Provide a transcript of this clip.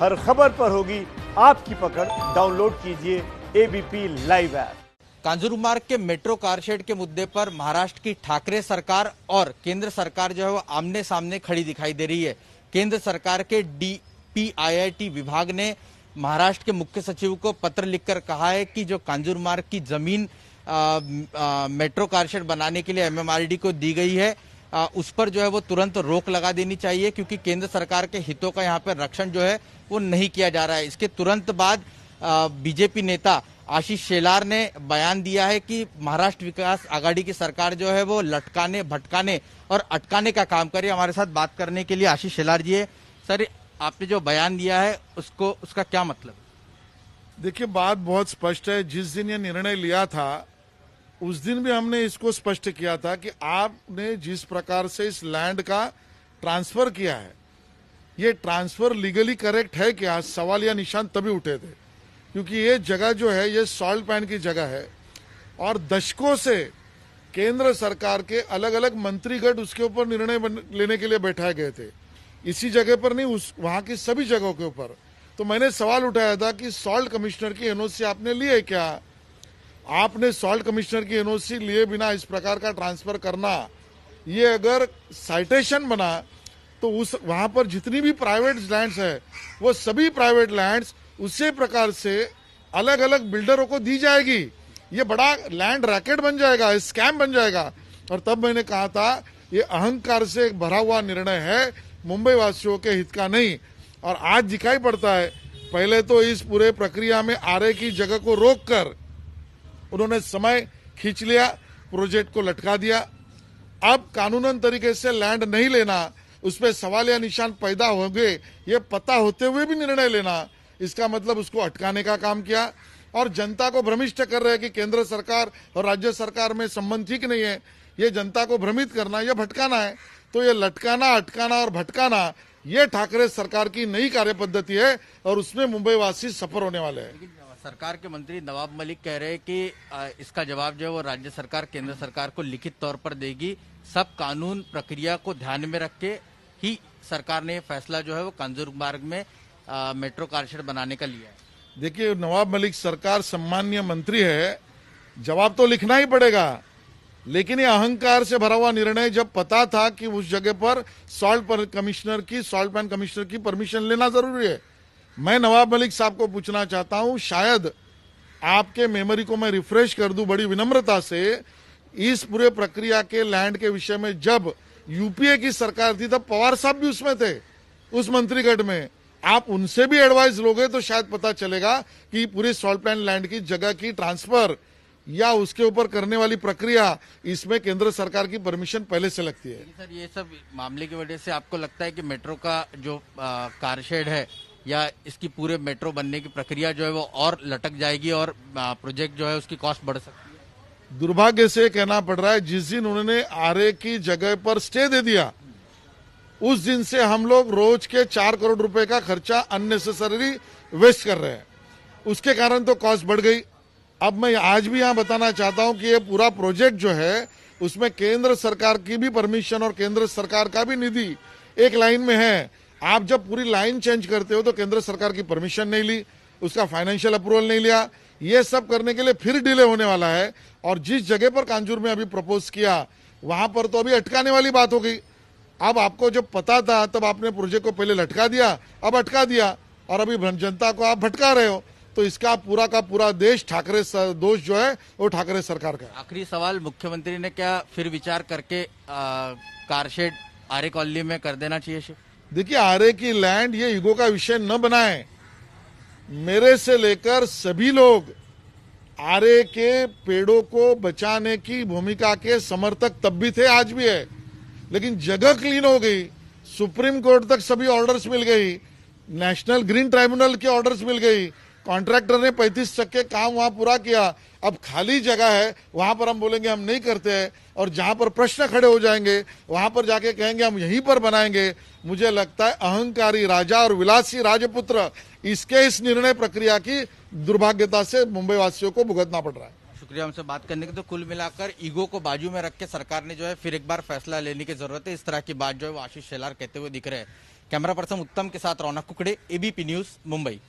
हर खबर पर होगी आपकी पकड़। डाउनलोड कीजिए एबीपी लाइव ऐप। कांजूरमार्ग के मेट्रो कारशेड के मुद्दे पर महाराष्ट्र की ठाकरे सरकार और केंद्र सरकार जो है वो आमने सामने खड़ी दिखाई दे रही है। केंद्र सरकार के DPIIT विभाग ने महाराष्ट्र के मुख्य सचिव को पत्र लिखकर कहा है कि जो कांजूरमार्ग की जमीन मेट्रो कारशेड बनाने के लिए MMRD को दी गई है उस पर जो है वो तुरंत रोक लगा देनी चाहिए, क्योंकि केंद्र सरकार के हितों का यहाँ पर रक्षण जो है वो नहीं किया जा रहा है। इसके तुरंत बाद बीजेपी नेता आशीष शेलार ने बयान दिया है कि महाराष्ट्र विकास आघाड़ी की सरकार जो है वो लटकाने, भटकाने और अटकाने का काम करे। हमारे साथ बात करने के लिए आशीष शेलार जी है। सर, आपने जो बयान दिया है उसका क्या मतलब? देखिए, बात बहुत स्पष्ट है। जिस दिन ये निर्णय लिया था उस दिन भी हमने इसको स्पष्ट किया था कि आपने जिस प्रकार से इस लैंड का ट्रांसफर किया है, ये ट्रांसफर लीगली करेक्ट है क्या, सवाल या निशान तभी उठे थे, क्योंकि ये जगह जो है ये सॉल्ट पैन की जगह है और दशकों से केंद्र सरकार के अलग अलग मंत्रीगण उसके ऊपर निर्णय लेने के लिए बैठाए गए थे। इसी जगह पर नहीं, उस वहां की सभी जगहों के ऊपर। तो मैंने सवाल उठाया था कि सॉल्ट कमिश्नर की एनओसी आपने ली है क्या? आपने सॉल्ट कमिश्नर की एनओसी लिए बिना इस प्रकार का ट्रांसफर करना, ये अगर साइटेशन बना तो उस वहां पर जितनी भी प्राइवेट लैंड्स है वो सभी प्राइवेट लैंड्स उसी प्रकार से अलग अलग बिल्डरों को दी जाएगी। ये बड़ा लैंड रैकेट बन जाएगा, स्कैम बन जाएगा। और तब मैंने कहा था ये अहंकार से भरा हुआ निर्णय है, मुंबई वासियों के हित का नहीं। और आज दिखाई पड़ता है, पहले तो इस पूरे प्रक्रिया में आरए की जगह को रोककर उन्होंने समय खींच लिया, प्रोजेक्ट को लटका दिया। अब कानूनन तरीके से लैंड नहीं लेना, उस पर सवाल या निशान पैदा होंगे ये पता होते हुए भी निर्णय लेना, इसका मतलब उसको अटकाने का काम किया। और जनता को भ्रमिष्ट कर रहे हैं कि केंद्र सरकार और राज्य सरकार में संबंध ठीक नहीं है। ये जनता को भ्रमित करना, यह भटकाना है। तो ये लटकाना, अटकाना और भटकाना, ये ठाकरे सरकार की नई कार्यपद्धति है और उसमें मुंबई वासी सफर होने वाले हैं। सरकार के मंत्री नवाब मलिक कह रहे हैं कि इसका जवाब जो है वो राज्य सरकार केंद्र सरकार को लिखित तौर पर देगी। सब कानून प्रक्रिया को ध्यान में रख के ही सरकार ने फैसला जो है वो कांजूरमार्ग में मेट्रो कारशेड बनाने का लिया है। देखिए, नवाब मलिक सरकार सम्मानीय मंत्री है, जवाब तो लिखना ही पड़ेगा। लेकिन ये अहंकार से भरा हुआ निर्णय, जब पता था कि उस जगह पर सॉल्ट पैन कमिश्नर की परमिशन लेना जरूरी है। मैं नवाब मलिक साहब को पूछना चाहता हूं, शायद आपके मेमोरी को मैं रिफ्रेश कर दूं बड़ी विनम्रता से। इस पूरे प्रक्रिया के लैंड के विषय में जब यूपीए की सरकार थी तब पवार साहब भी उसमें थे, उस मंत्रिगण में। आप उनसे भी एडवाइस लोगे तो शायद पता चलेगा कि पूरी सॉल्ट पैन लैंड की जगह की ट्रांसफर या उसके ऊपर करने वाली प्रक्रिया, इसमें केंद्र सरकार की परमिशन पहले से लगती है। सर, ये सब मामले की वजह से आपको लगता है कि मेट्रो का जो कारशेड है या इसकी पूरे मेट्रो बनने की प्रक्रिया जो है वो और लटक जाएगी और प्रोजेक्ट जो है उसकी कॉस्ट बढ़ सकती है? दुर्भाग्य से कहना पड़ रहा है, जिस दिन उन्होंने आरए की जगह पर स्टे दे दिया उस दिन से हम लोग रोज के 4 करोड़ रुपए का खर्चा अननेसेसरी वेस्ट कर रहे हैं। उसके कारण तो कॉस्ट बढ़ गई। अब मैं आज भी यहां बताना चाहता हूं कि ये पूरा प्रोजेक्ट जो है उसमें केंद्र सरकार की भी परमिशन और केंद्र सरकार का भी निधि एक लाइन में है। आप जब पूरी लाइन चेंज करते हो तो केंद्र सरकार की परमिशन नहीं ली, उसका फाइनेंशियल अप्रूवल नहीं लिया, ये सब करने के लिए फिर डिले होने वाला है। और जिस जगह पर कांजूर में अभी प्रपोज किया वहां पर तो अभी अटकाने वाली बात हो गई। अब आपको जब पता था तब आपने प्रोजेक्ट को पहले लटका दिया, अब अटका दिया और अभी जनता को आप भटका रहे हो। तो इसका पूरा का पूरा देश ठाकरे दोष जो है वो ठाकरे सरकार का है। आखिरी सवाल, मुख्यमंत्री ने क्या फिर विचार करके कारशेड आर्य कॉलोनी में कर देना चाहिए? देखिए, आरए की लैंड ये ईगो का विषय न बनाए। मेरे से लेकर सभी लोग आरए के पेड़ों को बचाने की भूमिका के समर्थक तब भी थे, आज भी है। लेकिन जगह क्लीन हो गई, सुप्रीम कोर्ट तक सभी ऑर्डर्स मिल गई, नेशनल ग्रीन ट्राइब्यूनल की ऑर्डर्स मिल गई, कॉन्ट्रैक्टर ने 35% काम वहां पूरा किया। अब खाली जगह है, वहां पर हम बोलेंगे हम नहीं करते हैं, और जहां पर प्रश्न खड़े हो जाएंगे वहां पर जाके कहेंगे हम यहीं पर बनाएंगे। मुझे लगता है अहंकारी राजा और विलासी राजपुत्र इसके इस निर्णय प्रक्रिया की दुर्भाग्यता से मुंबई वासियों को भुगतना पड़ रहा है। शुक्रिया हमसे बात करने के। तो कुल मिलाकर ईगो को बाजू में रख के सरकार ने जो है फिर एक बार फैसला लेने की जरूरत है, इस तरह की बात जो है वो आशीष शेलार कहते हुए दिख रहे हैं। कैमरा पर्सन उत्तम के साथ रौनक कुकड़े, एबीपी न्यूज, मुंबई।